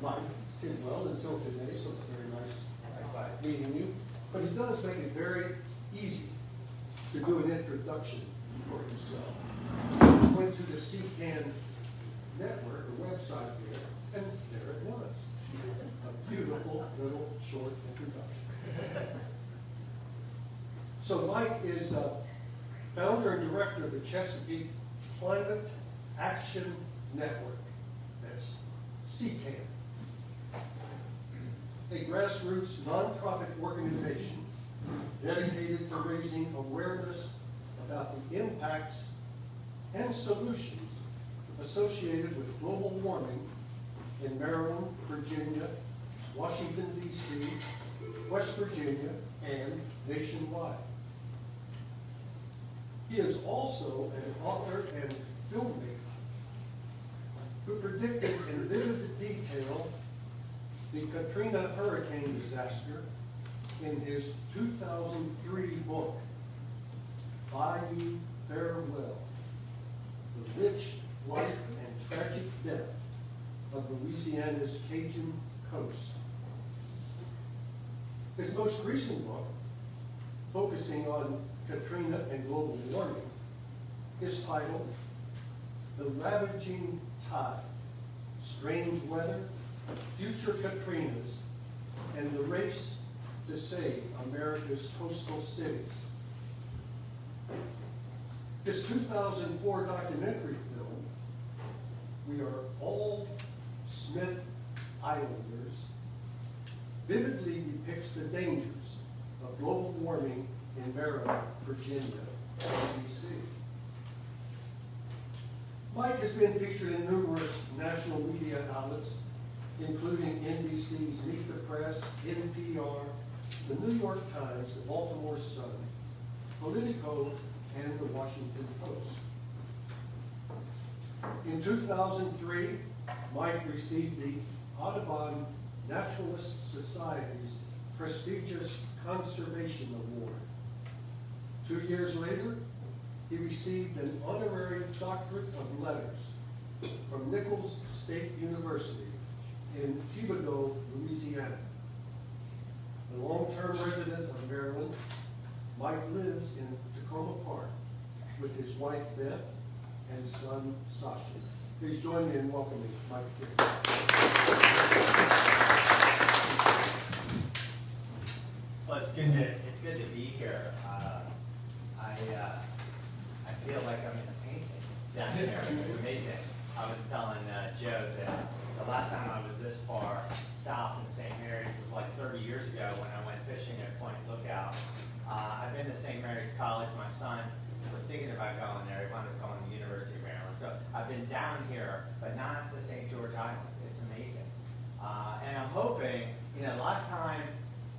Mike Tidwell until today, so it's very nice meeting you. But he does make it very easy to do an introduction for himself. He went to the CCAN network, or website there, and there it was. A beautiful little short introduction. So Mike is founder and director of the Chesapeake Climate Action Network. That's CCAN. A grassroots nonprofit organization dedicated to raising awareness about the impacts and solutions associated with global warming in Maryland, Virginia, Washington, D.C., West Virginia, and nationwide. He is also an author and filmmaker who predicted in vivid detail the Katrina hurricane disaster in his 2003 book, Bayou Farewell, The Rich Life and Tragic Death of Louisiana's Cajun Coast. His most recent book, focusing on Katrina and global warming, is titled The Ravaging Tide, Strange Weather, Future Katrinas, and the Race to Save America's Coastal Cities. His 2004 documentary film, We Are All Smith Islanders, vividly depicts the dangers of global warming in Maryland, Virginia, and D.C. Mike has been featured in numerous national media outlets, including NBC's Meet the Press, NPR, the New York Times, the Baltimore Sun, Politico, and the Washington Post. In 2003, Mike received the Audubon Naturalist Society's prestigious Conservation Award. 2 years later, he received an honorary doctorate of letters from Nichols State University in Thibodaux, Louisiana. A long-term resident of Maryland, Mike lives in Tacoma Park with his wife Beth and son Sasha. Please join me in welcoming Mike here. Well, it's good to be here. I feel like I'm in a painting down here. It's amazing. I was telling Joe that the last time I was this far south in St. Mary's was like 30 years ago when I went fishing at Point Lookout. I've been to St. Mary's College. My son was thinking about going there. He wanted to go to the University of Maryland. So I've been down here, but not the St. George Island. It's amazing. And I'm hoping, last time,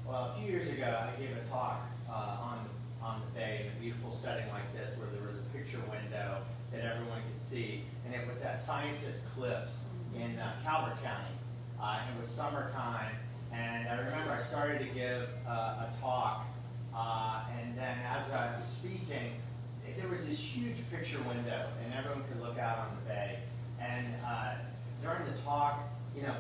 well, a few years ago, I gave a talk on the bay in a beautiful setting like this where there was a picture window that everyone could see. And it was at Scientist Cliffs in Calvert County. It was summertime. And I remember I started to give a talk. And then as I was speaking, there was this huge picture window and everyone could look out on the bay. And during the talk,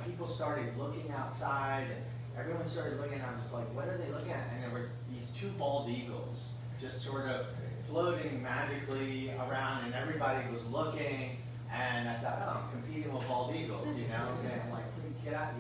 people started looking outside and everyone started looking, and I was like, what are they looking at? And there was these two bald eagles just sort of floating magically around, and everybody was looking, and I thought, oh, I'm competing with bald eagles, and I'm like, please get out,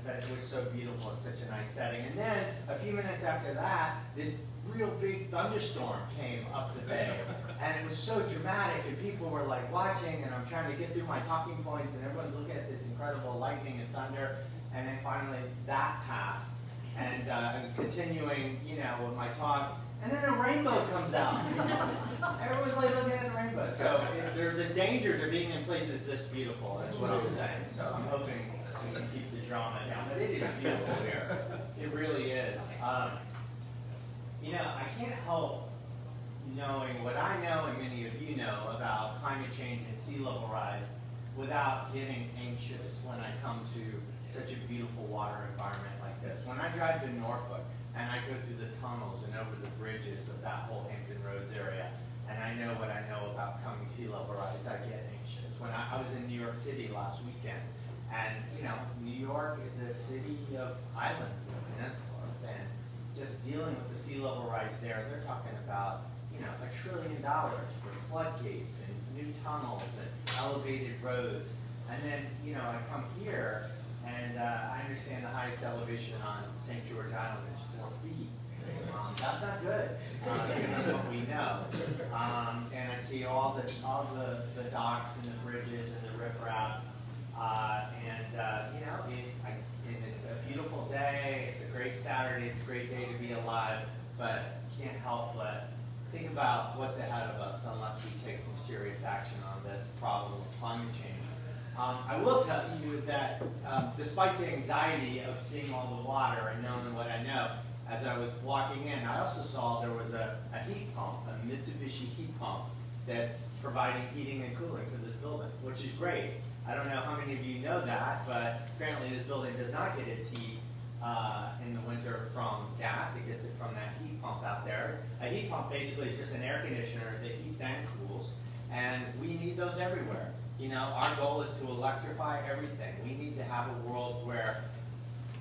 but it was so beautiful, it's such a nice setting. And then, a few minutes after that, this real big thunderstorm came up the bay, and it was so dramatic, and people were like watching, and I'm trying to get through my talking points, and everyone's looking at this incredible lightning and thunder. And then finally that passed, and I'm continuing, with my talk, and then a rainbow comes out. Everyone's like looking at the rainbow. So there's a danger to being in places this beautiful. That's what I'm saying. So I'm hoping we can keep the drama down. But it is beautiful here. It really is. I can't help knowing what I know and many of you know about climate change and sea level rise without getting anxious when I come to such a beautiful water environment like this. When I drive to Norfolk and I go through the tunnels and over the bridges of that whole Hampton Roads area, and I know what I know about coming sea level rise, I get anxious. When I was in New York City last weekend, And, you know, New York is a city of islands and peninsulas, and just dealing with the sea level rise there, they're talking about, you know, $1 trillion for floodgates and new tunnels and elevated roads. And then, you know, I come here, and I understand the highest elevation on St. George Island is 4 feet. That's not good, given what we know. And I see all the docks and the bridges and the riprap. You know, it's a beautiful day, it's a great Saturday, it's a great day to be alive, but can't help but think about what's ahead of us unless we take some serious action on this problem of climate change. I will tell you that despite the anxiety of seeing all the water and knowing what I know, as I was walking in, I also saw there was a heat pump, a Mitsubishi heat pump, that's providing heating and cooling for this building, which is great. I don't know how many of you know that, but apparently this building does not get its heat in the winter from gas. It gets it from that heat pump out there. A heat pump basically is just an air conditioner that heats and cools, and we need those everywhere. You know, our goal is to electrify everything. We need to have a world where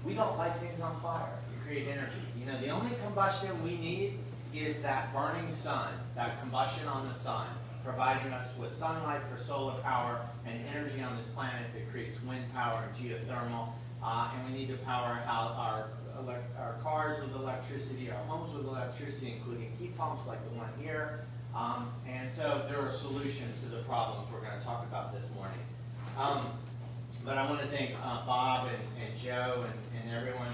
we don't light things on fire. We create energy. You know, the only combustion we need is that burning sun, that combustion on the sun, providing us with sunlight for solar power and energy on this planet that creates wind power and geothermal. And we need to power out our cars with electricity, our homes with electricity, including heat pumps like the one here. And so there are solutions to the problems we're going to talk about this morning. But I want to thank Bob and Joe and everyone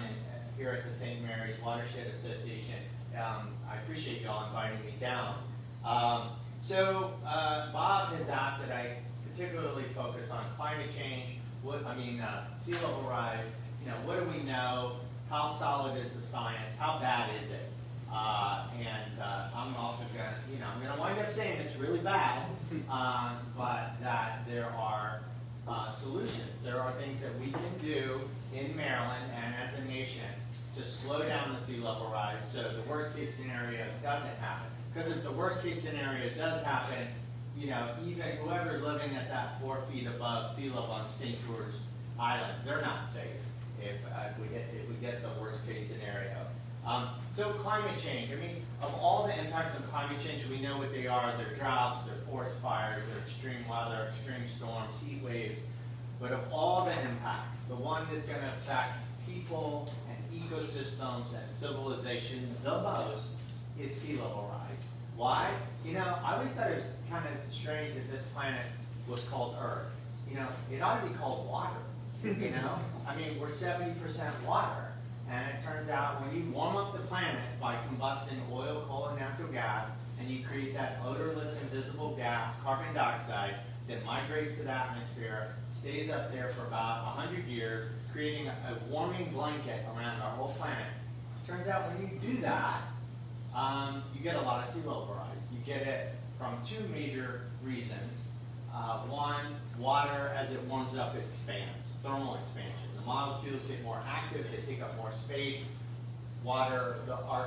here at the St. Mary's Watershed Association. I appreciate y'all inviting me down. Bob has asked that I particularly focus on climate change, sea level rise. You know, what do we know? How solid is the science? How bad is it? I'm also going to, you know, I'm going to wind up saying it's really bad, but that there are solutions. There are things that we can do in Maryland and as a nation to slow down the sea level rise so the worst case scenario doesn't happen. Because if the worst case scenario does happen, you know, even whoever's living at that 4 feet above sea level on St. George Island, they're not safe if we get the worst case scenario. So climate change, I mean, of all the impacts of climate change, we know what they are. They're droughts, they're forest fires, they're extreme weather, extreme storms, heat waves. But of all the impacts, the one that's going to affect people and ecosystems and civilization the most is sea level rise. Why? You know, I always thought it was kind of strange that this planet was called Earth. You know, it ought to be called water. You know, I mean, we're 70% water. And it turns out when you warm up the planet by combusting oil, coal, and natural gas, and you create that odorless, invisible gas, carbon dioxide, that migrates to the atmosphere, stays up there for about 100 years, creating a warming blanket around our whole planet. Turns out when you do that, you get a lot of sea level rise. You get it from two major reasons. One, water as it warms up expands, thermal expansion. The molecules get more active, they take up more space. Our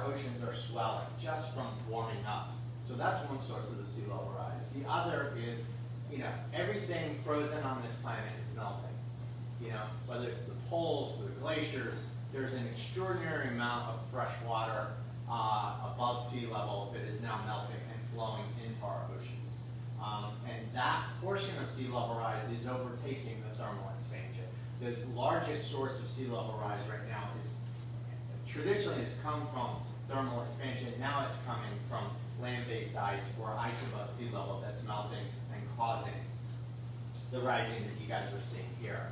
oceans are swelling just from warming up. So that's one source of the sea level rise. The other is, you know, everything frozen on this planet is melting. You know, whether it's the poles, the glaciers, there's an extraordinary amount of fresh water above sea level that is now melting and flowing into our oceans. And that portion of sea level rise is overtaking the thermal expansion. The largest source of sea level rise right now traditionally has come from thermal expansion. Now it's coming from land-based ice or ice above sea level that's melting and causing the rising that you guys are seeing here.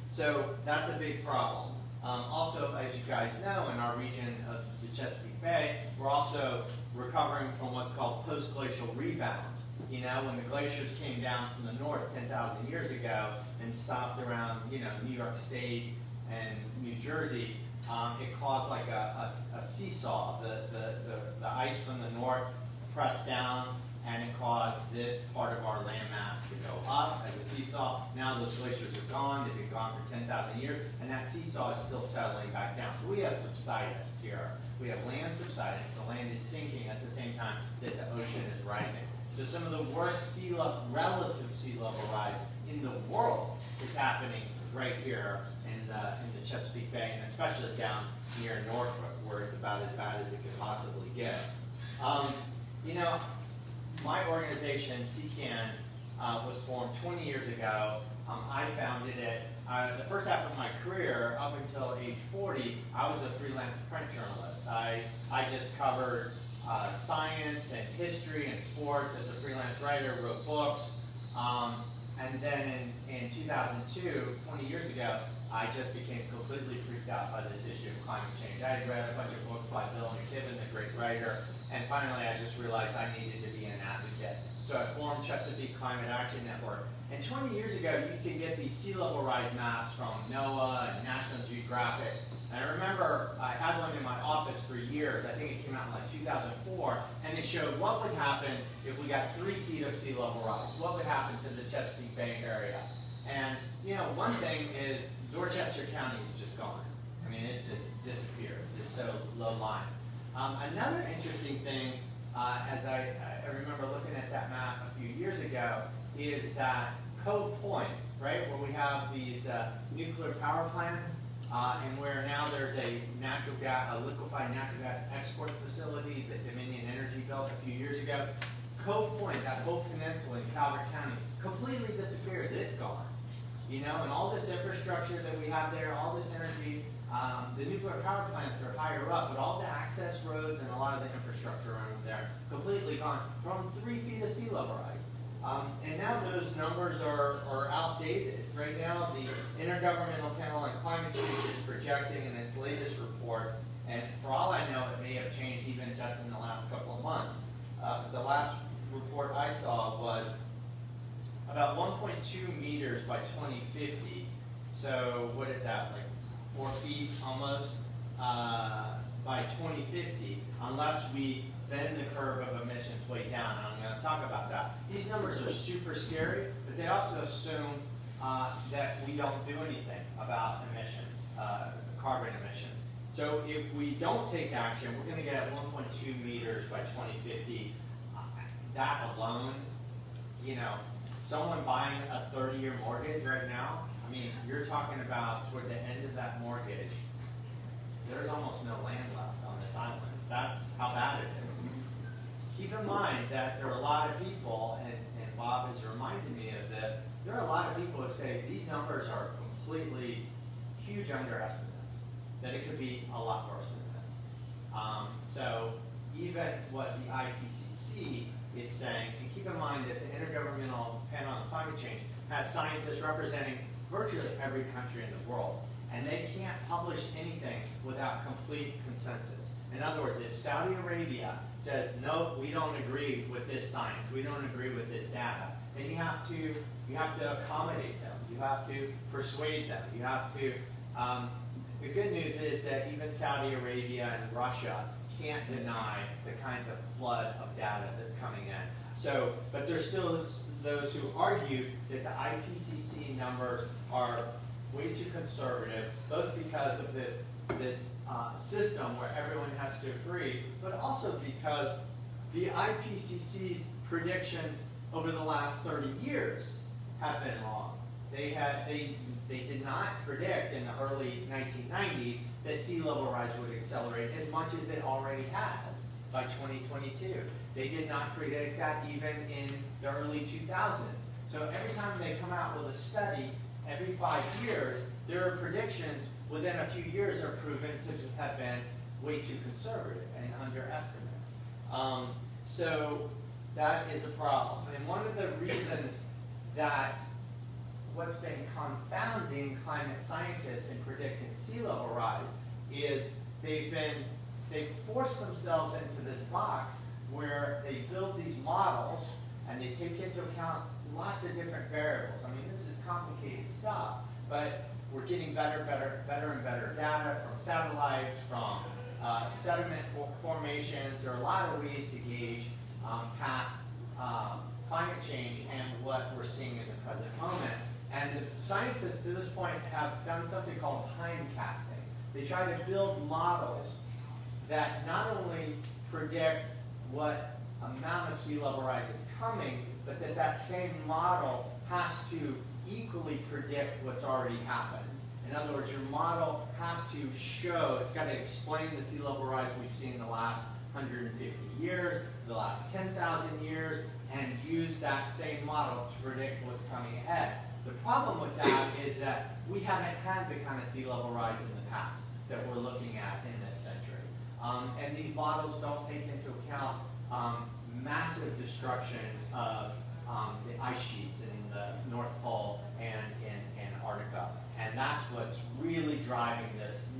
So that's a big problem. Also, as you guys know, in our region of the Chesapeake Bay, we're also recovering from what's called post-glacial rebound. You know, when the glaciers came down from the north 10,000 years ago and stopped around, you know, New York State and New Jersey, it caused like a seesaw. The ice from the north pressed down, and it caused this part of our landmass to go up as a seesaw. Now those glaciers are gone. They've been gone for 10,000 years, and that seesaw is still settling back down. So we have subsidence here. We have land subsidence. The land is sinking at the same time that the ocean is rising. So some of the worst relative sea level rise in the world is happening right here in the Chesapeake Bay, and especially down near Norfolk, where it's about as bad as it could possibly get. You know, my organization, CCAN, was formed 20 years ago. I founded it. The first half of my career, up until age 40, I was a freelance print journalist. I just covered science and history and sports as a freelance writer, wrote books. And then in 2002, 20 years ago, I just became completely freaked out by this issue of climate change. I had read a bunch of books by Bill McKibben, the great writer, and finally I just realized I needed to be an advocate. So I formed Chesapeake Climate Action Network. And 20 years ago, you could get these sea level rise maps from NOAA and National Geographic. And I remember I had one in my office for years. I think it came out in like 2004, and it showed what would happen if we got 3 feet of sea level rise. What would happen to the Chesapeake Bay area? And you know, one thing is Dorchester County is just gone. I mean, it just disappears. It's so low lying. Another interesting thing, as I remember looking at that map a few years ago, is that Cove Point, right, where we have these nuclear power plants, and where now there's a liquefied natural gas export facility that Dominion Energy built a few years ago. Cove Point, that whole peninsula in Calvert County, completely disappears. It's gone. You know, and all this infrastructure that we have there, all this energy, the nuclear power plants are higher up, but all the access roads and a lot of the infrastructure around there, completely gone from 3 feet of sea level rise. And now those numbers are outdated. Right now, the Intergovernmental Panel on Climate Change is projecting in its latest report, and for all I know, it may have changed even just in the last couple of months. The last report I saw was about 1.2 meters by 2050. So what is that, like 4 feet almost by 2050, unless we bend the curve of emissions way down. And I'm going to talk about that. These numbers are super scary, but they also assume that we don't do anything about emissions, carbon emissions. So if we don't take action, we're going to get 1.2 meters by 2050. That alone, you know, someone buying a 30-year mortgage right now, I mean, you're talking about toward the end of that mortgage, there's almost no land left on this island. That's how bad it is. Keep in mind that there are a lot of people, and Bob has reminded me of this, there are a lot of people who say these numbers are completely huge underestimates, that it could be a lot worse than this. So even what the IPCC is saying, and keep in mind that the Intergovernmental Panel on Climate Change has scientists representing virtually every country in the world, and they can't publish anything without complete consensus. In other words, if Saudi Arabia says, no, we don't agree with this science, we don't agree with this data, then you have to accommodate them, you have to persuade them, you have to, the good news is that even Saudi Arabia and Russia can't deny the kind of flood of data that's coming in. So, but there's still those who argue that the IPCC numbers are way too conservative, both because of this system where everyone has to agree, but also because the IPCC's predictions over the last 30 years have been wrong. They did not predict in the early 1990s that sea level rise would accelerate as much as it already has by 2022. They did not predict that even in the early 2000s. So every time they come out with a study, every 5 years, their predictions within a few years are proven to have been way too conservative and underestimates. So that is a problem. And one of the reasons that what's been confounding climate scientists in predicting sea level rise is they've forced themselves into this box where they build these models and they take into account lots of different variables. I mean, this is complicated stuff, but we're getting better and better data from satellites, from sediment formations. There are a lot of ways to gauge past climate change and what we're seeing in the present moment. And the scientists to this point have done something called hindcasting. They try to build models that not only predict what amount of sea level rise is coming, but that same model has to equally predict what's already happened. In other words, your model has to show, it's got to explain the sea level rise we've seen in the last 150 years, the last 10,000 years, and use that same model to predict what's coming ahead. The problem with that is that we haven't had the kind of sea level rise in the past that we're looking at in this century. And these models don't take into account massive destruction of the ice sheets in the North Pole and in Antarctica. And that's what's really driving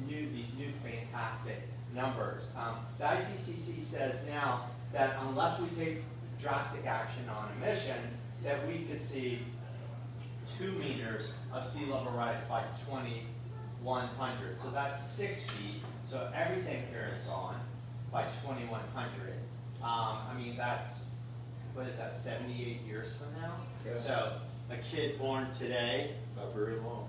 these new fantastic numbers. The IPCC says now that unless we take drastic action on emissions, that we could see 2 meters of sea level rise by 2100. So that's 6 feet. So everything here is gone by 2100. I mean, that's, what is that, 78 years from now? Yeah. So a kid born today Not very long.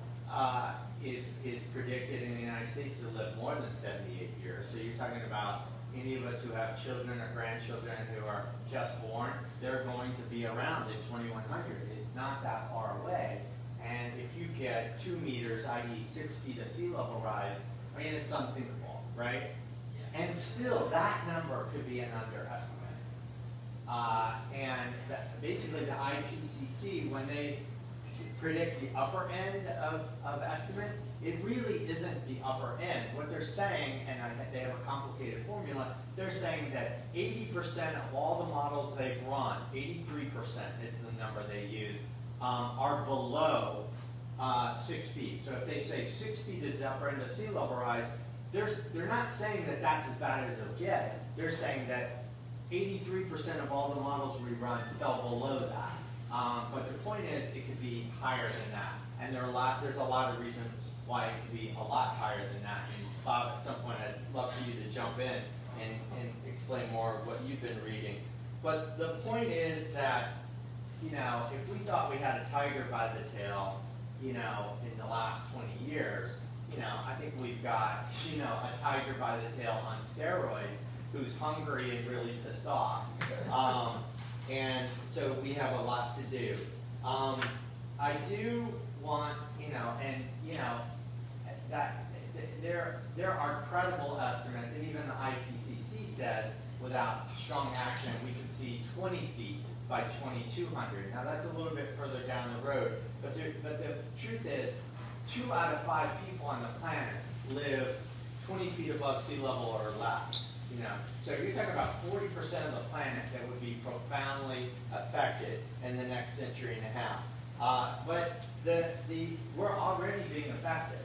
is predicted in the United States to live more than 78 years. So you're talking about any of us who have children or grandchildren who are just born, they're going to be around in 2100. It's not that far away. And if you get 2 meters, i.e. 6 feet of sea level rise, I mean, it's unthinkable, right? And still, that number could be an underestimate. Basically, the IPCC, when they predict the upper end of estimates, it really isn't the upper end. What they're saying, and they have a complicated formula, they're saying that 80% of all the models they've run, 83% is the number they use, are below 6 feet. So if they say 6 feet is the upper end of sea level rise, they're not saying that that's as bad as it'll get. They're saying that 83% of all the models we run fell below that. But the point is, it could be higher than that. And there's a lot of reasons why it could be a lot higher than that. And Bob, at some point, I'd love for you to jump in and explain more of what you've been reading. But the point is that, you know, if we thought we had a tiger by the tail, you know, in the last 20 years, you know, I think we've got, you know, a tiger by the tail on steroids who's hungry and really pissed off. And so we have a lot to do. I do want, you know, and, you know, that there are credible estimates, and even the IPCC says without strong action, we could see 20 feet by 2200. Now that's a little bit further down the road, but the truth is, 2 out of 5 people on the planet live 20 feet above sea level or less. You know, so you're talking about 40% of the planet that would be profoundly affected in the next century and a half. But we're already being affected.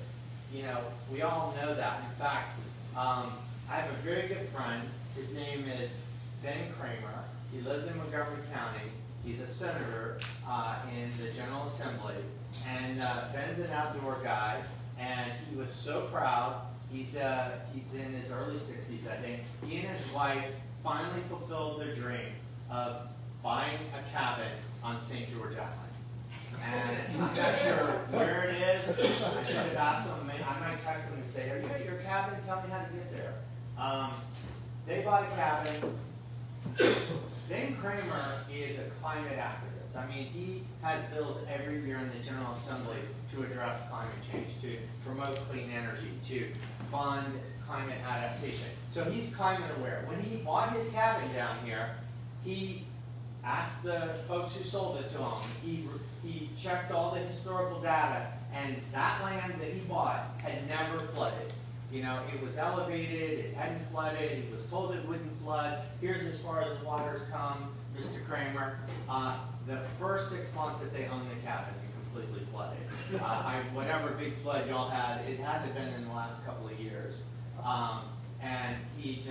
You know, we all know that. In fact, I have a very good friend. His name is Ben Kramer. He lives in Montgomery County. He's a senator in the General Assembly. And Ben's an outdoor guy, and he was so proud. He's in his early 60s, I think. He and his wife finally fulfilled their dream of buying a cabin on St. George Island. And I'm not sure where it is. I should have asked him. I might text him and say, "Are you at your cabin? Tell me how to get there." They bought a cabin. Ben Kramer is a climate activist. I mean, he has bills every year in the General Assembly to address climate change, to promote clean energy, to fund climate adaptation. So he's climate aware. When he bought his cabin down here, he asked the folks who sold it to him. He checked all the historical data, and that land that he bought had never flooded. You know, it was elevated, it hadn't flooded, he was told it wouldn't flood. Here's as far as the waters come, Mr. Kramer. The first 6 months that they owned the cabin, it completely flooded. Whatever big flood y'all had, it had to have been in the last couple of years. And he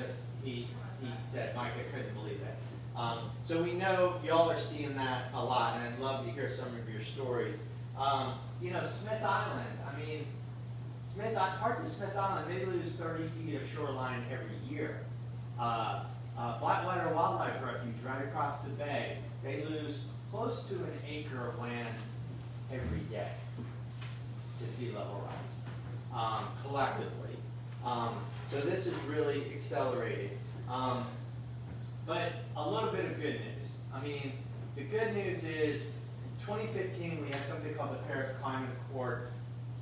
said, "Mike, I couldn't believe it." So we know y'all are seeing that a lot, and I'd love to hear some of your stories. You know, Smith Island, I mean, parts of Smith Island, they lose 30 feet of shoreline every year. Blackwater Wildlife Refuge, right across the bay, they lose close to an acre of land every day to sea level rise, collectively. So this is really accelerating. But a little bit of good news. I mean, the good news is 2015, we had something called the Paris Climate Accord.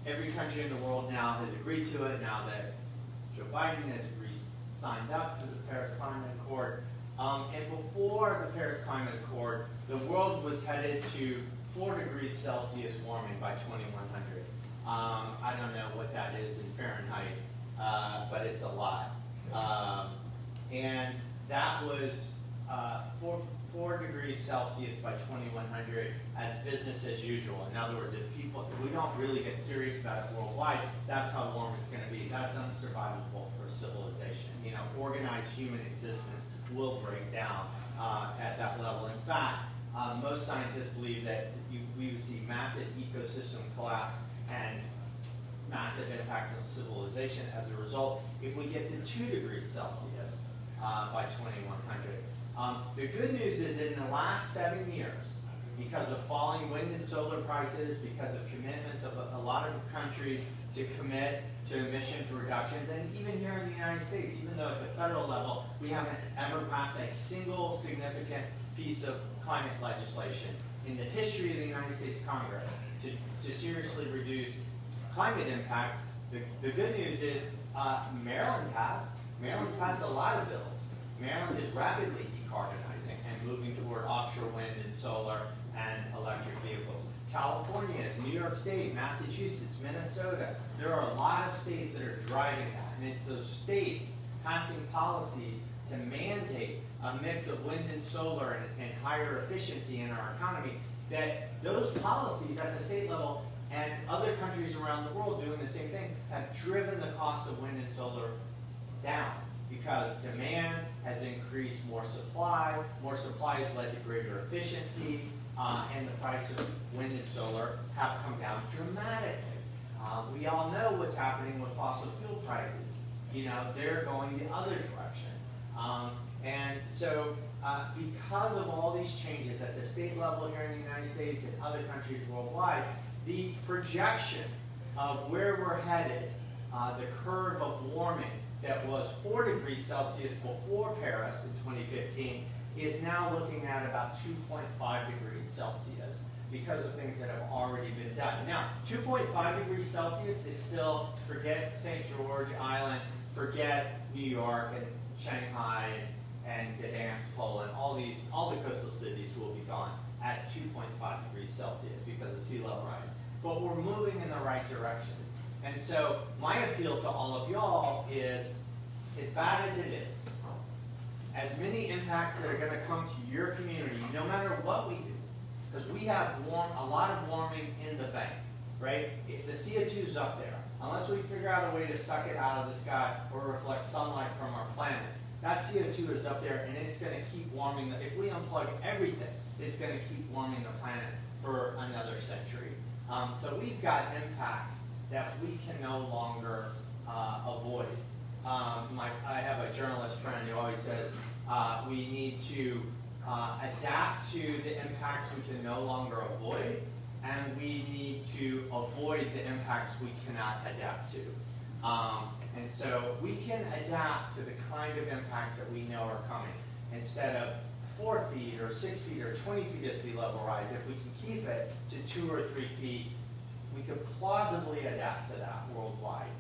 Every country in the world now has agreed to it, now that Joe Biden has signed up for the Paris Climate Accord. And before the Paris Climate Accord, the world was headed to 4 degrees Celsius warming by 2100. I don't know what that is in Fahrenheit, but it's a lot. And that was 4 degrees Celsius by 2100 as business as usual. In other words, if we don't really get serious about it worldwide, that's how warm it's going to be. That's unsurvivable for civilization. You know, organized human existence will break down at that level. In fact, most scientists believe that we would see massive ecosystem collapse and massive impacts on civilization as a result if we get to 2 degrees Celsius by 2100. The good news is that in the last 7 years, because of falling wind and solar prices, because of commitments of a lot of countries to commit to emissions reductions, and even here in the United States, even though at the federal level we haven't ever passed a single significant piece of climate legislation in the history of the United States Congress to seriously reduce climate impact, the good news is Maryland's passed a lot of bills. Maryland is rapidly decarbonizing and moving toward offshore wind and solar and electric vehicles. California, New York State, Massachusetts, Minnesota, there are a lot of states that are driving that. And it's those states passing policies to mandate a mix of wind and solar and higher efficiency in our economy, that those policies at the state level and other countries around the world doing the same thing have driven the cost of wind and solar down because demand has increased more supply has led to greater efficiency, and the price of wind and solar have come down dramatically. We all know what's happening with fossil fuel prices. You know, they're going the other direction. And so because of all these changes at the state level here in the United States and other countries worldwide, the projection of where we're headed, the curve of warming that was 4 degrees Celsius before Paris in 2015 is now looking at about 2.5 degrees Celsius because of things that have already been done. Now, 2.5 degrees Celsius is still, forget St. George Island, forget New York and Shanghai and Gdansk, Poland, all the coastal cities will be gone at 2.5 degrees Celsius because of sea level rise. But we're moving in the right direction. And so my appeal to all of y'all is, as bad as it is, as many impacts that are going to come to your community, no matter what we do, because we have a lot of warming in the bank, right? The CO2 is up there. Unless we figure out a way to suck it out of the sky or reflect sunlight from our planet, that CO2 is up there and it's going to keep warming. If we unplug everything, it's going to keep warming the planet for another century. So we've got impacts that we can no longer avoid. I have a journalist friend who always says we need to adapt to the impacts we can no longer avoid, and we need to avoid the impacts we cannot adapt to. And so we can adapt to the kind of impacts that we know are coming. Instead of 4 feet or 6 feet or 20 feet of sea level rise, if we can keep it to 2 or 3 feet, we could plausibly adapt to that worldwide.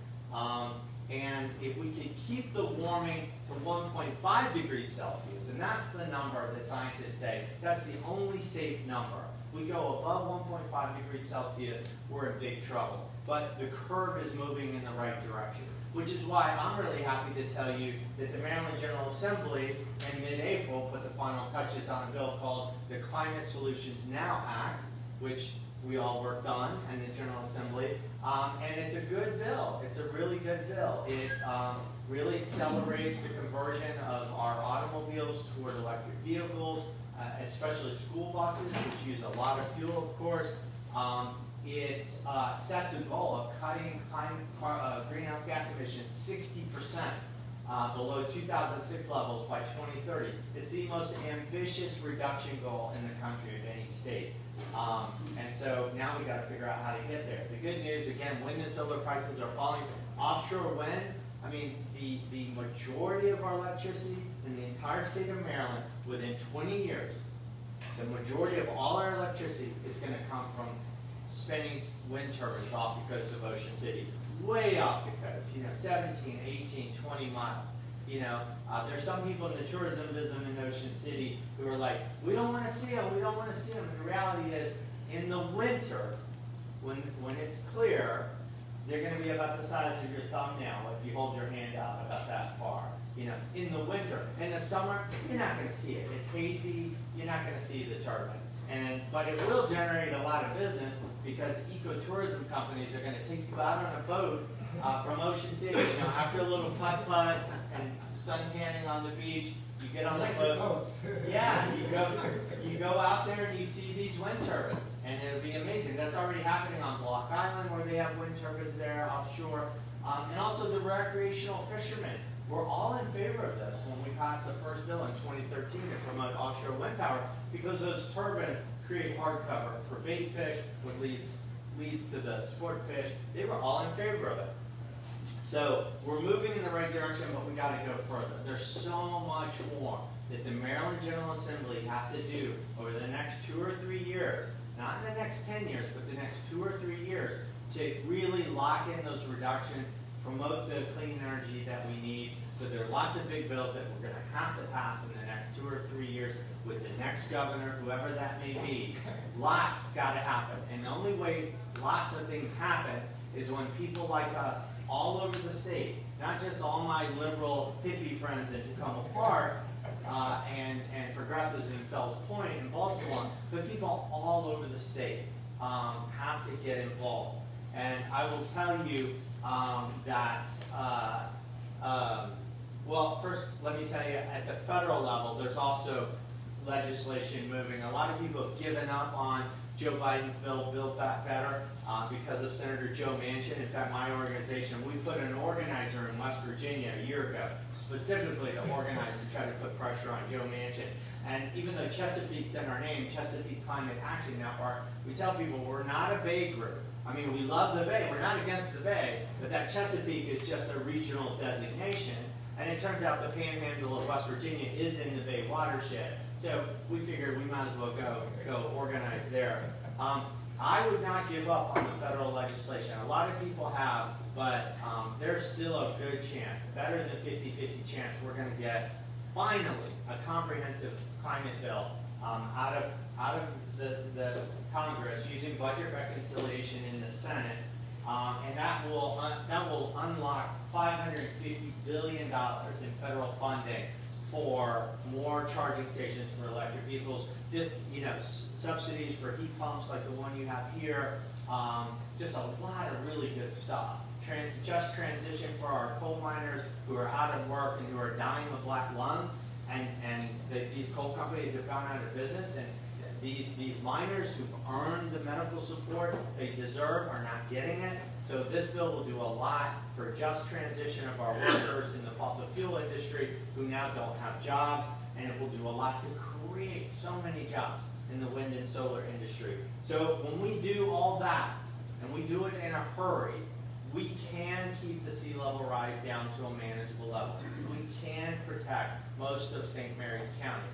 And if we could keep the warming to 1.5 degrees Celsius, and that's the number that scientists say, that's the only safe number. If we go above 1.5 degrees Celsius, we're in big trouble. But the curve is moving in the right direction, which is why I'm really happy to tell you that the Maryland General Assembly in mid-April put the final touches on a bill called the Climate Solutions Now Act, which we all worked on in the General Assembly, and it's a good bill. It's a really good bill. It really accelerates the conversion of our automobiles toward electric vehicles, especially school buses, which use a lot of fuel, of course. It sets a goal of cutting greenhouse gas emissions 60% below 2006 levels by 2030. It's the most ambitious reduction goal in the country of any state. And so now we got to figure out how to get there. The good news, again, wind and solar prices are falling. Offshore wind, I mean, the majority of our electricity in the entire state of Maryland within 20 years the majority of all our electricity is gonna come from spinning wind turbines off the coast of Ocean City, way off the coast, 17, 18, 20 miles. There's some people in the tourism business in Ocean City who are like, we don't wanna see them, we don't wanna see them. And the reality is, in the winter, when it's clear, they're gonna be about the size of your thumbnail if you hold your hand out about that far. In the winter. In the summer, you're not gonna see it. It's hazy, you're not gonna see the turbines. But it will generate a lot of business because ecotourism companies are gonna take you out on a boat from Ocean City, after a little putt-putt and sun tanning on the beach, you get on the boat. Yeah, you go out there and you see these wind turbines, and it'll be amazing. That's already happening on Block Island where they have wind turbines there offshore, and also the recreational fishermen. We're all in favor of this when we passed the first bill in 2013 to promote offshore wind power because those turbines create hard cover for bait fish, which leads to the sport fish. They were all in favor of it. So we're moving in the right direction, but we got to go further. There's so much more that the Maryland General Assembly has to do over the next 2 or 3 years, not in the next 10 years, but the next 2 or 3 years to really lock in those reductions, promote the clean energy that we need. So there are lots of big bills that we're going to have to pass in the next 2 or 3 years with the next governor, whoever that may be. Lots got to happen. And the only way lots of things happen is when people like us all over the state, not just all my liberal hippie friends in Tacoma Park and progressives in Fells Point in Baltimore, but people all over the state have to get involved. And I will tell you that, well, first let me tell you, at the federal level, there's also legislation moving. A lot of people have given up on Joe Biden's bill, Build Back Better, because of Senator Joe Manchin. In fact, my organization, we put an organizer in West Virginia a year ago, specifically to organize to try to put pressure on Joe Manchin. And even though Chesapeake sent our name, Chesapeake Climate Action Network, we tell people we're not a Bay group. I mean, we love the Bay, we're not against the Bay, but that Chesapeake is just a regional designation. And it turns out the panhandle of West Virginia is in the Bay watershed. So we figured we might as well go organize there. I would not give up on the federal legislation. A lot of people have, but there's still a good chance, better than 50-50 chance, we're going to get finally a comprehensive climate bill out of the Congress using budget reconciliation in the Senate, and that will unlock $550 billion in federal funding for more charging stations for electric vehicles, just, subsidies for heat pumps like the one you have here, just a lot of really good stuff. Just transition for our coal miners who are out of work and who are dying of black lung, and these coal companies have gone out of business, and these miners who've earned the medical support they deserve are not getting it. So this bill will do a lot for just transition of our workers in the fossil fuel industry who now don't have jobs, and it will do a lot to create so many jobs in the wind and solar industry. So when we do all that, and we do it in a hurry, we can keep the sea level rise down to a manageable level. We can protect most of St. Mary's County.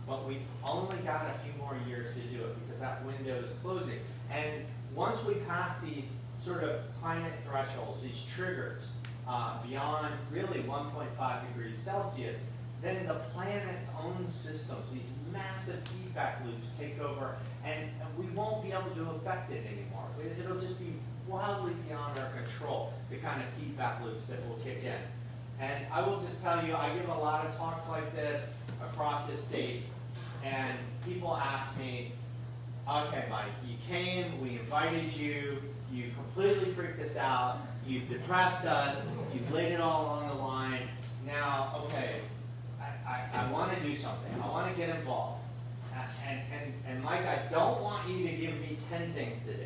But we've only got a few more years to do it because that window is closing. And once we pass these sort of climate thresholds, these triggers, beyond really 1.5 degrees Celsius, then the planet's own systems, these massive feedback loops take over, and we won't be able to affect it anymore. It'll just be wildly beyond our control, the kind of feedback loops that will kick in. And I will just tell you, I give a lot of talks like this across the state, and people ask me, okay, Mike, you came, we invited you, you completely freaked us out, you've depressed us, you've laid it all on the line. Now, okay, I want to do something. I want to get involved. And Mike, I don't want you to give me 10 things to do.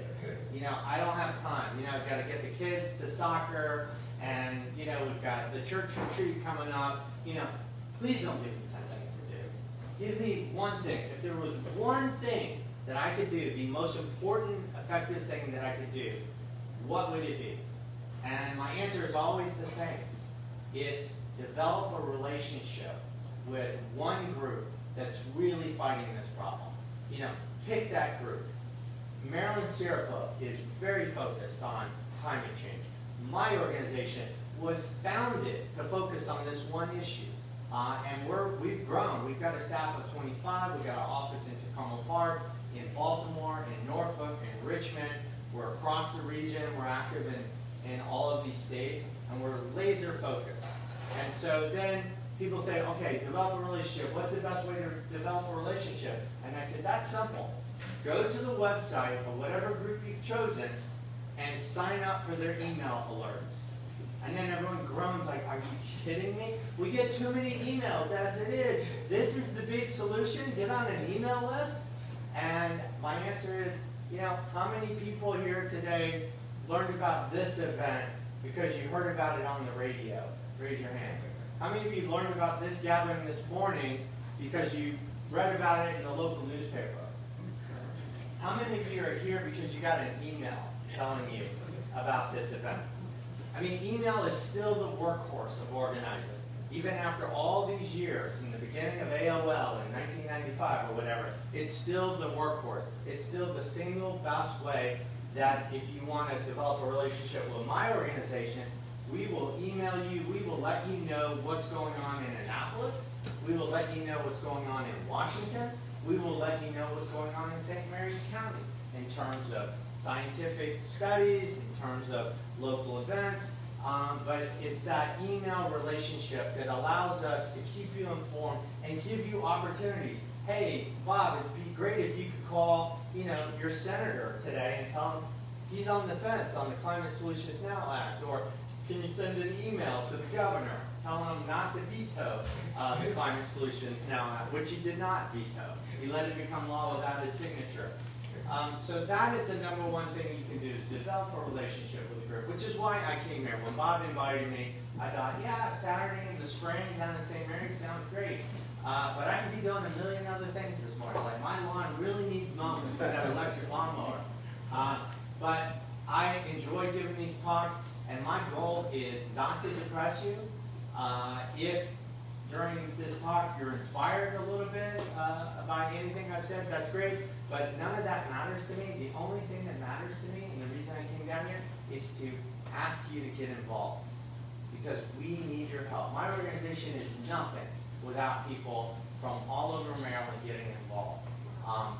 I don't have time. I've got to get the kids to soccer, and, we've got the church retreat coming up. Please don't give me 10 things to do. Give me one thing. If there was one thing that I could do, the most important, effective thing that I could do, what would it be? And my answer is always the same. It's develop a relationship with one group that's really fighting this problem. pick that group. Maryland Sierra Club is very focused on climate change. My organization was founded to focus on this one issue. And we've grown. We've got a staff of 25. We've got an office in Tacoma Park, in Baltimore, in Norfolk, in Richmond. We're across the region. We're active in all of these states. And we're laser focused. And so then people say, okay, develop a relationship. What's the best way to develop a relationship? And I said, that's simple. Go to the website of whatever group you've chosen and sign up for their email alerts. And then everyone groans like, are you kidding me? We get too many emails as it is. This is the big solution? Get on an email list? And my answer is, how many people here today learned about this event because you heard about it on the radio? Raise your hand. How many of you learned about this gathering this morning because you read about it in the local newspaper? How many of you are here because you got an email telling you about this event? I mean, email is still the workhorse of organizing. Even after all these years, in the beginning of AOL in 1995 or whatever, it's still the workhorse. It's still the single best way that if you want to develop a relationship with my organization, we will email you, we will let you know what's going on in Annapolis, we will let you know what's going on in Washington, we will let you know what's going on in St. Mary's County in terms of scientific studies, in terms of local events, but it's that email relationship that allows us to keep you informed and give you opportunities. Hey, Bob, it'd be great if you could call, your senator today and tell him he's on the fence on the Climate Solutions Now Act, or can you send an email to the governor telling him not to veto the Climate Solutions Now Act, which he did not veto. He let it become law without his signature. So that is the number one thing you can do, is develop a relationship with the group, which is why I came here. When Bob invited me, I thought, yeah, Saturday in the spring down in St. Mary's sounds great. But I could be doing a million other things this morning. Like my lawn really needs mowing with that electric lawnmower. But I enjoy giving these talks, and my goal is not to depress you. If during this talk you're inspired a little bit by anything I've said, that's great. But none of that matters to me. The only thing that matters to me, and the reason I came down here, is to ask you to get involved. Because we need your help. My organization is nothing without people from all over Maryland getting involved.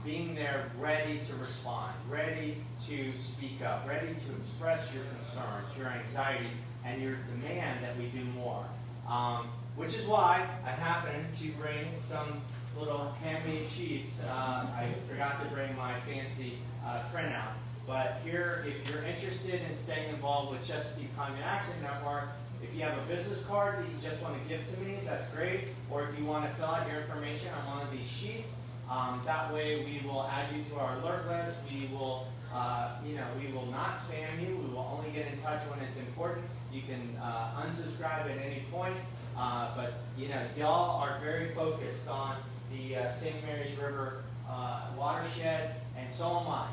Being there ready to respond, ready to speak up, ready to express your concerns, your anxieties, and your demand that we do more. Which is why I happened to bring some little handmade sheets. I forgot to bring my fancy printouts. But here, if you're interested in staying involved with Chesapeake Climate Action Network, if you have a business card that you just want to give to me, that's great. Or if you want to fill out your information on one of these sheets, that way we will add you to our alert list. We will, we will not spam you. We will only get in touch when it's important. You can unsubscribe at any point. But y'all are very focused on the St. Mary's River watershed, and so am I.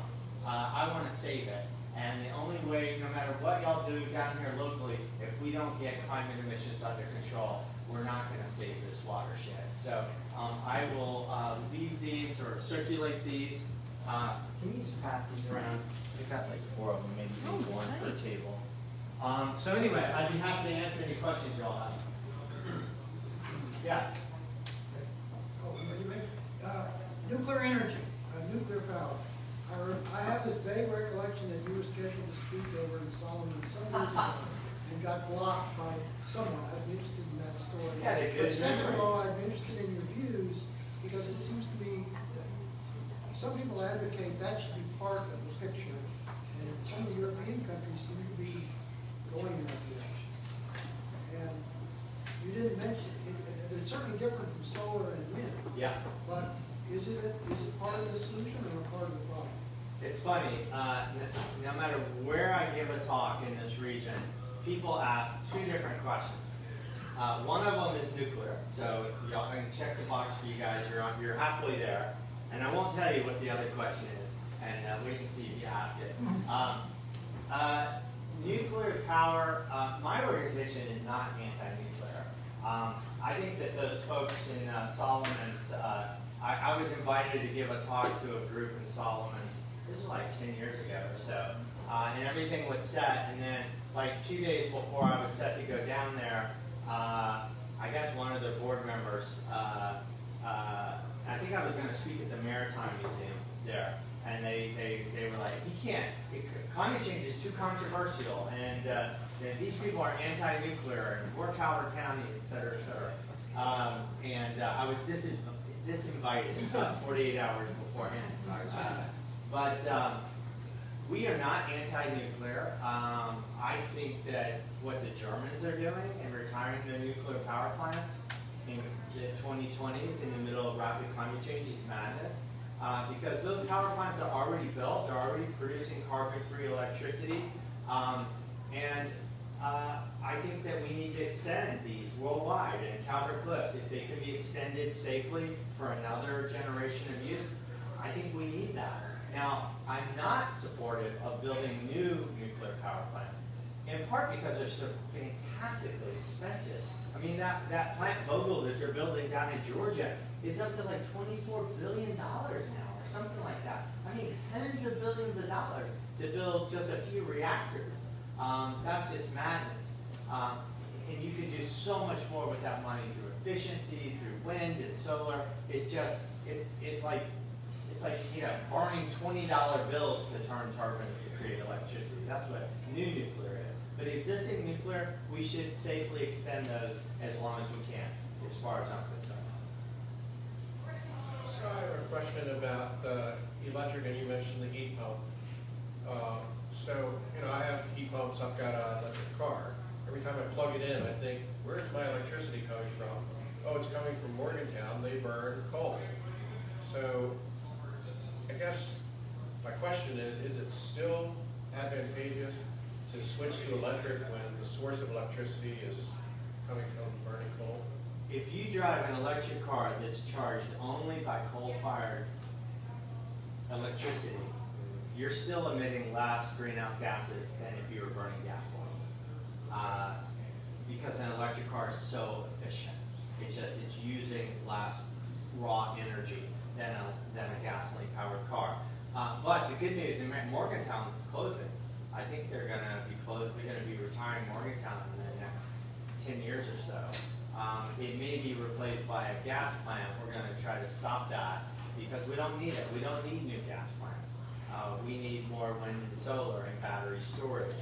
I want to save it. And the only way, no matter what y'all do down here locally, if we don't get climate emissions under control, we're not going to save this watershed. So I will leave these or circulate these. Can you just pass these around? We've got like 4 of them, maybe one per table. So anyway, I'd be happy to answer any questions y'all have. Yes? Nuclear energy, nuclear power. I have this vague recollection that you were scheduled to speak over in Solomon some years ago and got blocked by someone. I'd be interested in that story. Yeah, they could. But second of all, I'd be interested in your views, because it seems to be, some people advocate that should be part of the picture, and some of the European countries seem to be going in that direction. And you didn't mention, it's certainly different from solar and wind. Yeah. But is it part of the solution or a part of the problem? It's funny, no matter where I give a talk in this region, people ask 2 different questions. One of them is nuclear, so y'all can check the box for you guys. You're halfway there, and I won't tell you what the other question is, and wait and see if you ask it. Nuclear power, my organization is not anti-nuclear. I think that those folks in Solomon's I was invited to give a talk to a group in Solomon's. This was like 10 years ago or so. And everything was set, and then like 2 days before I was set to go down there, I guess one of their board members, I think I was going to speak at the Maritime Museum there, and they were like, climate change is too controversial, and these people are anti-nuclear, and we're Calvert County, et cetera, et cetera. And I was disinvited 48 hours beforehand. But we are not anti-nuclear. I think that what the Germans are doing in retiring their nuclear power plants in the 2020s in the middle of rapid climate change is madness. Because those power plants are already built, they're already producing carbon-free electricity. I think that we need to extend these worldwide, and Calvert Cliffs, if they can be extended safely for another generation of use, I think we need that. Now, I'm not supportive of building new nuclear power plants, in part because they're so fantastically expensive. I mean, that plant Vogtle that they're building down in Georgia is up to like $24 billion now, or something like that. I mean, tens of billions of dollars to build just a few reactors. That's just madness. And you can do so much more with that money through efficiency, through wind and solar. It's like burning $20 bills to turn turbines to create electricity. That's what new nuclear is. But existing nuclear, we should safely extend those as long as we can, as far as I'm concerned. So I have a question about electric, and you mentioned the heat pump. So, I have heat pumps, I've got an electric car. Every time I plug it in, I think, where's my electricity coming from? Oh, it's coming from Morgantown, they burn coal. So, I guess my question is it still advantageous to switch to electric when the source of electricity is coming from burning coal? If you drive an electric car that's charged only by coal-fired electricity, you're still emitting less greenhouse gases than if you were burning gasoline. Because an electric car is so efficient. It's using less raw energy than a gasoline-powered car. But the good news, Morgantown is closing. I think they're going to be closed. They're going to be retiring Morgantown in the next 10 years or so. It may be replaced by a gas plant. We're going to try to stop that because we don't need it. We don't need new gas plants. We need more wind and solar and battery storage.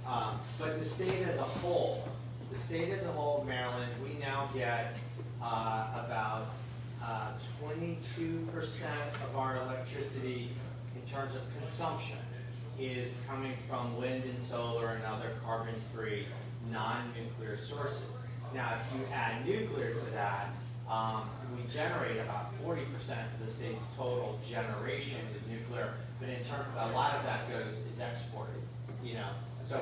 But the state as a whole, Maryland, we now get about 22% of our electricity in terms of consumption is coming from wind and solar and other carbon-free, non-nuclear sources. Now, if you add nuclear to that, we generate about 40% of the state's total generation is nuclear, but in turn, a lot of that is exported. So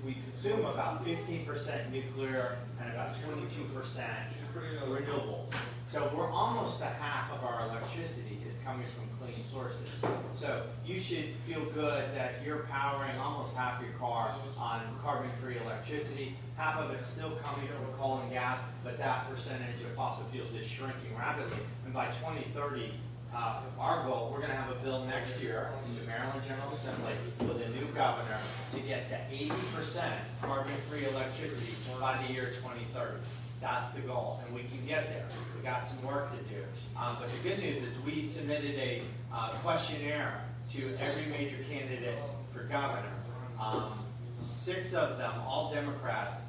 we consume about 15% nuclear and about 22% renewables. So we're almost a half of our electricity is coming from clean sources. So you should feel good that you're powering almost half your car on carbon-free electricity. Half of it's still coming from coal and gas, but that percentage of fossil fuels is shrinking rapidly. And by 2030, our goal, we're going to have a bill next year in the Maryland General Assembly with a new governor to get to 80% carbon-free electricity by the year 2030. That's the goal, and we can get there. We got some work to do. But the good news is we submitted a questionnaire to every major candidate for governor. 6 of them, all Democrats,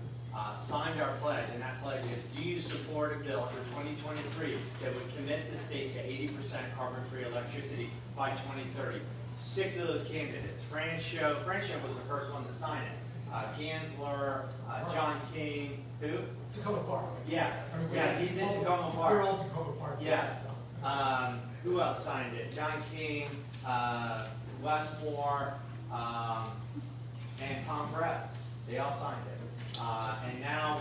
signed our pledge, and that pledge is, do you support a bill for 2023 that would commit the state to 80% carbon-free electricity by 2030? 6 of those candidates. Franchot was the first one to sign it. Gansler, John King, who? Tacoma Park. Yeah, he's in Tacoma Park. We're all Tacoma Park. Yes. Who else signed it? John King, Westmore, and Tom Perez. They all signed it. And now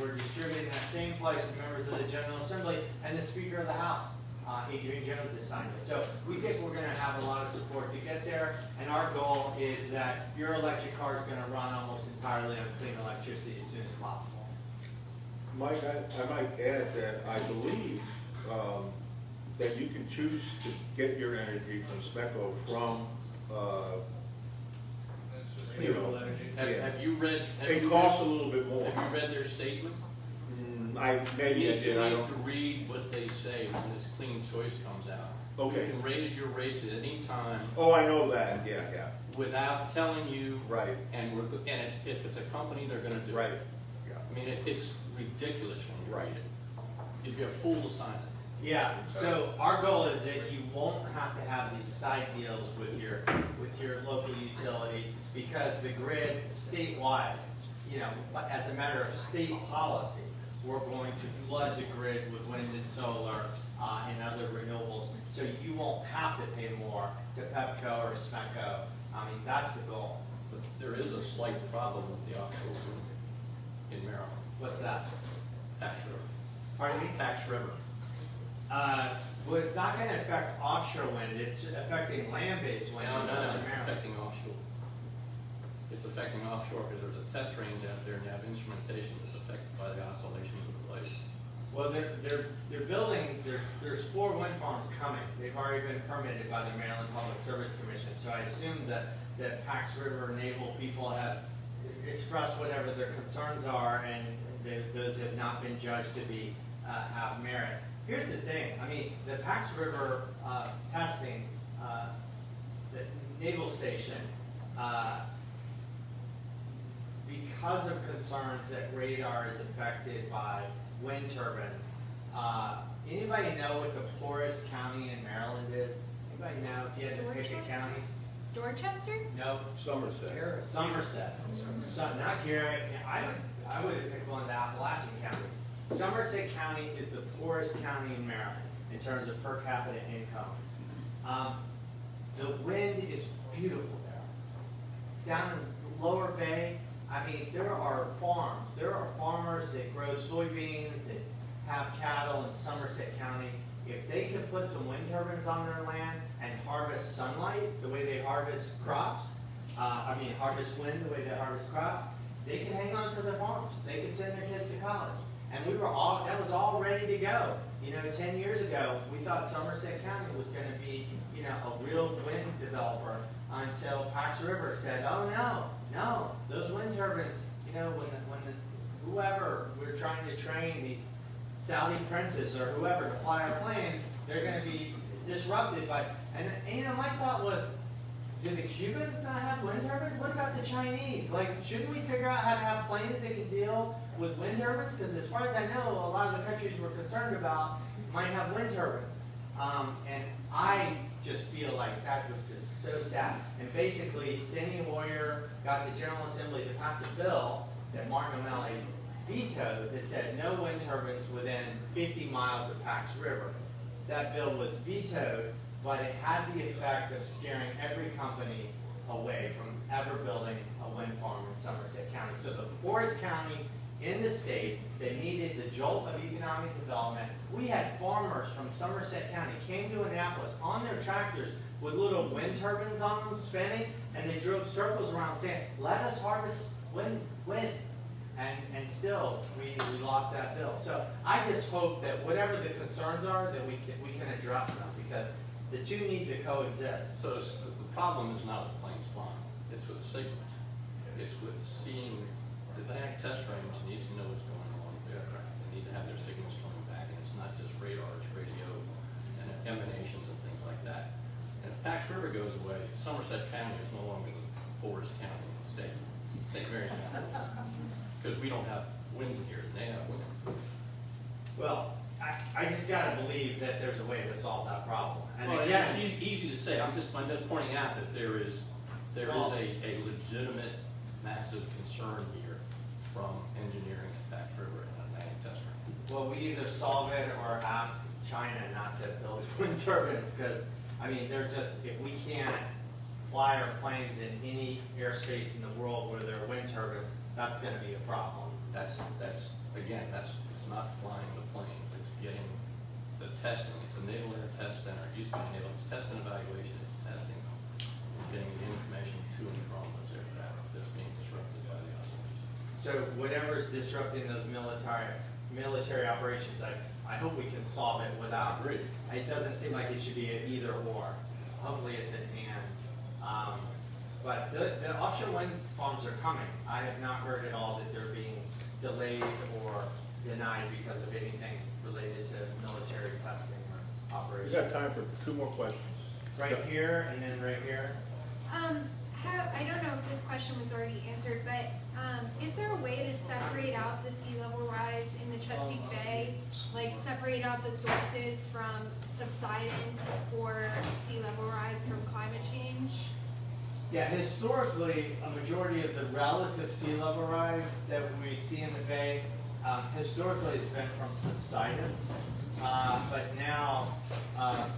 we're distributing that same place to members of the General Assembly and the Speaker of the House, Adrian Jones, has signed it. So we think we're going to have a lot of support to get there, and our goal is that your electric car is going to run almost entirely on clean electricity as soon as possible. Mike, I might add that I believe that you can choose to get your energy from SMECO from, you Renewable know, energy. yeah. Have you read? It costs a little bit more. Have you read their statement? Maybe I You did, I need don't. to read what they say when this clean choice comes out. Okay. You can raise your rates at any time Oh, I know that, yeah, without telling you. right, And if it's a company, they're gonna do it. right, yeah. I mean, it's ridiculous when you Right. read it. You'd be a fool to sign it. Yeah, so our goal is that you won't have to have these side deals with your local utility, because the grid statewide, you know, as a matter of state policy, we're going to flood the grid with wind and solar, and other renewables, so you won't have to pay more to Pepco or SMECO. I mean, that's the goal. But there is a slight problem with the offshore wind in Maryland. What's that? Pax River. Pardon me? Pax River. Well, it's not gonna affect offshore wind, it's affecting land-based wind. No, in no, Southern it's Maryland. affecting offshore. It's affecting offshore because there's a test range out there and you have instrumentation that's affected by the oscillations of the blade. Well, they're building, there's 4 wind farms coming. They've already been permitted by the Maryland Public Service Commission. So I assume that Pax River Naval people have expressed whatever their concerns are, and those have not been judged to be, have merit. Here's the thing, I mean, the Pax River testing, the naval station, because of concerns that radar is affected by wind turbines. Anybody know what the poorest county in Maryland is? Anybody know if you had to pick a Dorchester? county? Dorchester? No, Somerset. Harris. Somerset. Not Garrett. I would have picked one of the Appalachian counties. Somerset County is the poorest county in Maryland in terms of per capita income. The wind is beautiful there. Down in the lower bay, I mean, there are farms. There are farmers that grow soybeans, that have cattle in Somerset County. If they could put some wind turbines on their land and harvest sunlight the way they harvest crops, harvest wind the way they harvest crops, they could hang on to their farms. They could send their kids to college. And that was all ready to go. 10 years ago, we thought Somerset County was gonna be, a real wind developer, until Pax River said, oh no, those wind turbines, whoever we're trying to train, these Saudi princes or whoever to fly our planes, they're gonna be disrupted by, and my thought was, do the Cubans not have wind turbines? What about the Chinese? Shouldn't we figure out how to have planes that can deal with wind turbines? Because as far as I know, a lot of the countries we're concerned about might have wind turbines. And I just feel like that was just so sad. And basically, Steny Hoyer got the General Assembly to pass a bill that Martin O'Malley vetoed that said no wind turbines within 50 miles of Pax River. That bill was vetoed, but it had the effect of scaring every company away from ever building a wind farm in Somerset County. So the poorest county in the state that needed the jolt of economic development, we had farmers from Somerset County came to Annapolis on their tractors with little wind turbines on them spinning, and they drove circles around saying, let us harvest wind. And still, we lost that bill. So I just hope that whatever the concerns are, that we can address them, because the two need to coexist. So the problem is not with planes flying, it's with signals. It's with seeing, the Atlantic test range needs to know what's going on with the aircraft. They need to have their signals coming back, and it's not just radar, it's radio and emanations and things like that. And if Pax River goes away, Somerset County is no longer the poorest county in the state. St. Mary's County is. Because we don't have wind here, and they have wind. Well, I just gotta believe that there's a way to solve that problem. And Well, again, it's easy to say, I'm just pointing out that there is a legitimate, massive concern here from engineering at Pax River and Atlantic Test Range. well, we either solve it or ask China not to build wind turbines, because, they're just, if we can't fly our planes in any airspace in the world where there are wind turbines, that's gonna be a problem. It's not flying the planes, it's getting the testing. It's a Naval Air Test Center, it used to be Naval, it's test and evaluation, it's testing, and getting the information to and from those aircraft that's being disrupted by the oscillations. So whatever's disrupting those military operations, I hope we can solve it without. Agreed. It doesn't seem like it should be an either or. Hopefully it's an and. But the offshore wind farms are coming. I have not heard at all that they're being delayed or denied because of anything related to military testing or We operations. got time for 2 more questions. Right here and then right here. I don't know if this question was already answered, but is there a way to separate out the sea level rise in the Chesapeake Bay? Like separate out the sources from subsidence or sea level rise from climate change? Yeah, historically, a majority of the relative sea level rise that we see in the bay, historically has been from subsidence. But now,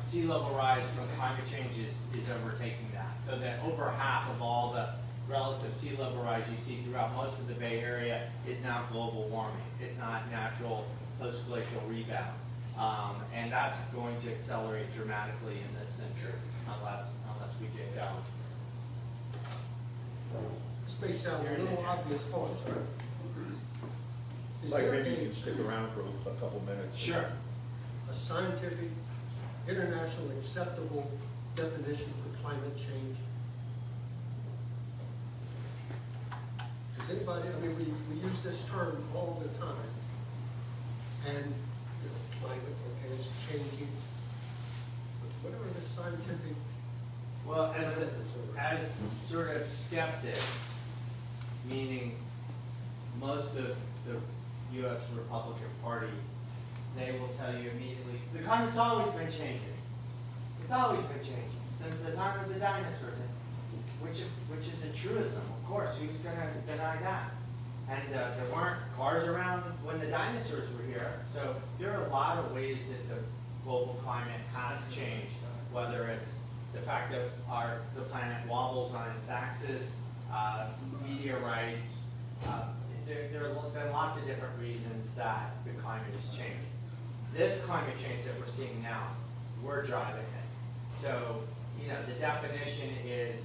sea level rise from climate change is overtaking that. So that over half of all the relative sea level rise you see throughout most of the Bay Area is now global warming. It's not natural post-glacial rebound. And that's going to accelerate dramatically in this century unless we get going. This may sound a little obvious, pause, right? Is Like, there maybe you a- can stick around for a couple minutes. Sure. a scientific, internationally acceptable definition for climate change? Does anybody, I mean, we use this term all the time, and, you know, climate, okay, it's changing, but whatever the scientific, Well, as sort of skeptics, meaning most of the U.S. Republican Party, they will tell you immediately, the climate's always been changing. It's always been changing, since the time of the dinosaurs, which is a truism, of course, who's gonna deny that? And there weren't cars around when the dinosaurs were here, so there are a lot of ways that the global climate has changed, whether it's the fact that the planet wobbles on its axis, meteorites, there have been lots of different reasons that the climate has changed. This climate change that we're seeing now, we're driving it. So, you know, the definition is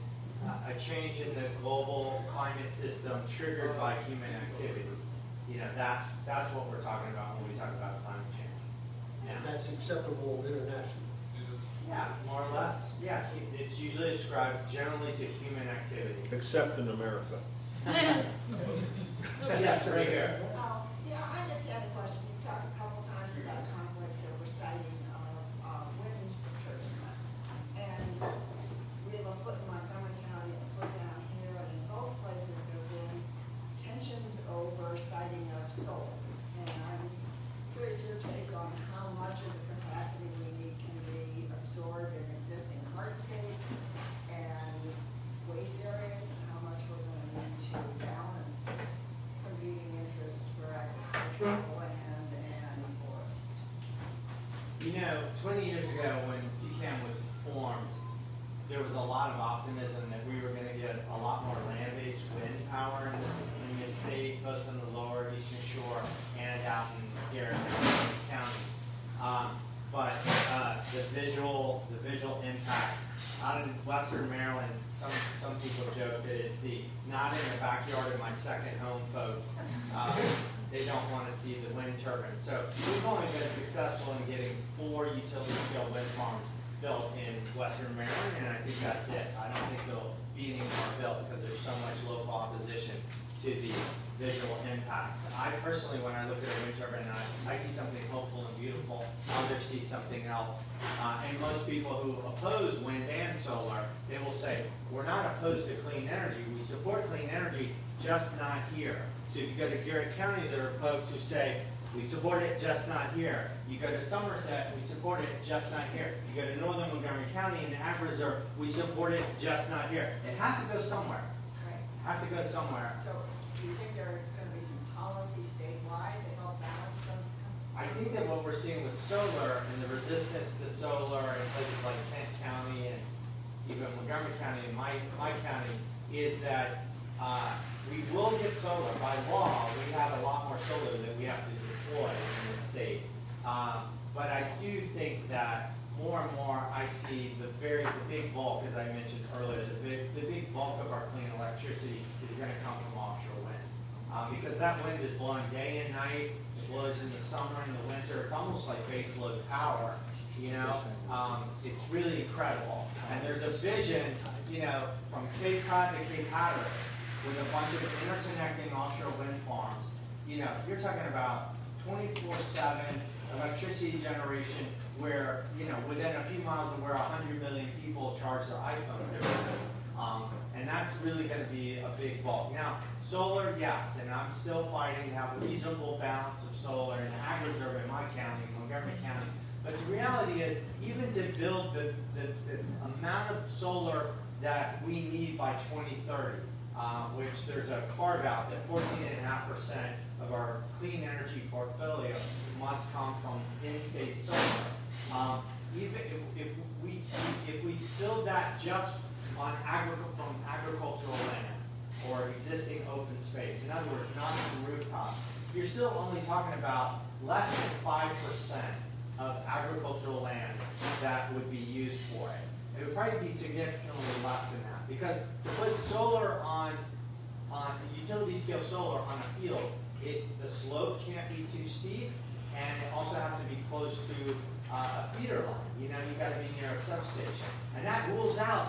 a change in the global climate system triggered by human activity. You know, that's what we're talking about when we talk about climate change. Yeah. that's acceptable internationally. Yeah, more or less. Yeah, it's usually ascribed generally to human activity. Except in America. Yes, right here. Yeah, I just had a question. You talked a couple times about conflict over siting of wind turbines. And we have a foot in Montgomery County, a foot down here, and in both places there have been tensions over siting of solar. And I'm curious your take on how much of the capacity we need can be absorbed in existing hardscape and waste areas, and how much we're going to need to balance competing interests for agricultural land and forest. You know, 20 years ago when CCAM was formed, there was a lot of optimism that we were going to get a lot more land-based wind power in this state, both on the lower eastern shore and out in Garrett County. But the visual impact out in Western Maryland, some people joke that it's the not in the backyard of my second home folks. They don't want to see the wind turbines. So we've only been successful in getting 4 utility scale wind farms built in Western Maryland, and I think that's it. I don't think there'll be any more built because there's so much local opposition to the visual impact. I personally, when I look at a wind turbine, I see something hopeful and beautiful. Others see something else. And most people who oppose wind and solar, they will say, we're not opposed to clean energy. We support clean energy, just not here. So if you go to Garrett County, there are folks who say, we support it, just not here. You go to Somerset, we support it, just not here. You go to Northern Montgomery County in the Ag Reserve, we support it, just not here. It has to go somewhere. Right. It has to go somewhere. So do you think there's going to be some policy statewide to help balance those? I think that what we're seeing with solar and the resistance to solar in places like Kent County and even Montgomery County and my county is that we will get solar. By law, we have a lot more solar that we have to deploy in the state. But I do think that more and more I see the big bulk, as I mentioned earlier, the big bulk of our clean electricity is going to come from offshore wind. because that wind is blowing day and night, it blows in the summer and the winter, it's almost like base load power, you know? It's really incredible. And there's a vision, you know, from Cape Cod to Cape Hatteras, with a bunch of interconnecting offshore wind farms. You know, you're talking about 24/7 electricity generation where, you know, within a few miles of where 100 million people charge their iPhones every day. And that's really going to be a big bulk. Now, solar, yes, and I'm still fighting to have a reasonable balance of solar in agri-reserve in my county, Montgomery County. But the reality is, even to build the amount of solar that we need by 2030, which there's a carve out that 14.5% of our clean energy portfolio must come from in-state solar. Even if we build that just on from agricultural land or existing open space, in other words, not from rooftops, you're still only talking about less than 5% of agricultural land that would be used for it. It would probably be significantly less than that, because to put solar on utility scale solar on a field, the slope can't be too steep, and it also has to be close to a feeder line. You know, you've got to be near a substation, and that rules out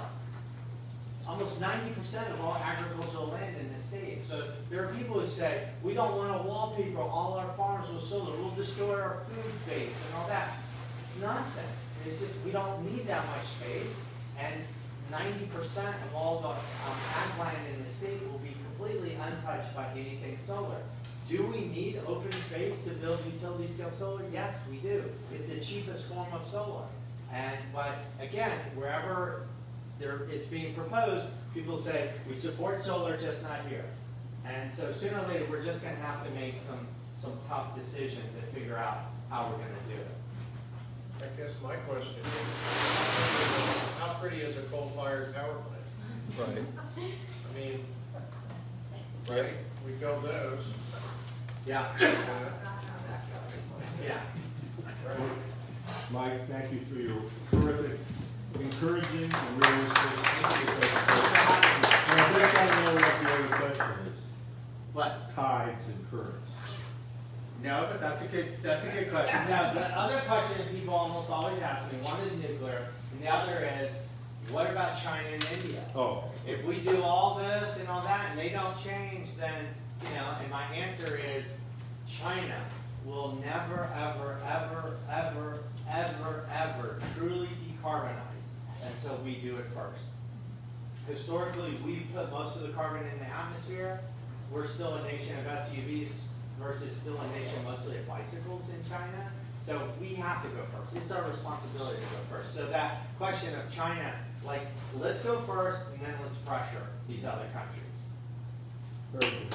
almost 90% of all agricultural land in the state. So there are people who say, we don't want to wallpaper all our farms with solar, we'll destroy our food base and all that. It's nonsense. It's just, we don't need that much space, and 90% of all the ag land in the state will be completely untouched by anything solar. Do we need open space to build utility scale solar? Yes, we do. It's the cheapest form of solar. But again, wherever it's being proposed, people say, we support solar, just not here. And so sooner or later, we're just going to have to make some tough decisions and figure out how we're going to do it. I guess my question is, how pretty is a coal-fired power plant? Right. I mean, right, we build those. Yeah. Yeah. Right. Mike, thank you for your terrific, encouraging, and realistic presentation. I just want to know what the other question is. What? Tides and currents. No, but that's a good question. No, the other question that people almost always ask me, one is nuclear, and the other is, what about China and India? Oh. If we do all this and all that, and they don't change, then, you know, and my answer is, China will never, ever, ever, ever, ever, ever truly decarbonize until we do it first. Historically, we've put most of the carbon in the atmosphere. We're still a nation of SUVs versus still a nation mostly of bicycles in China. So we have to go first. It's our responsibility to go first. So that question of China, like, let's go first and then let's pressure these other countries. Very good.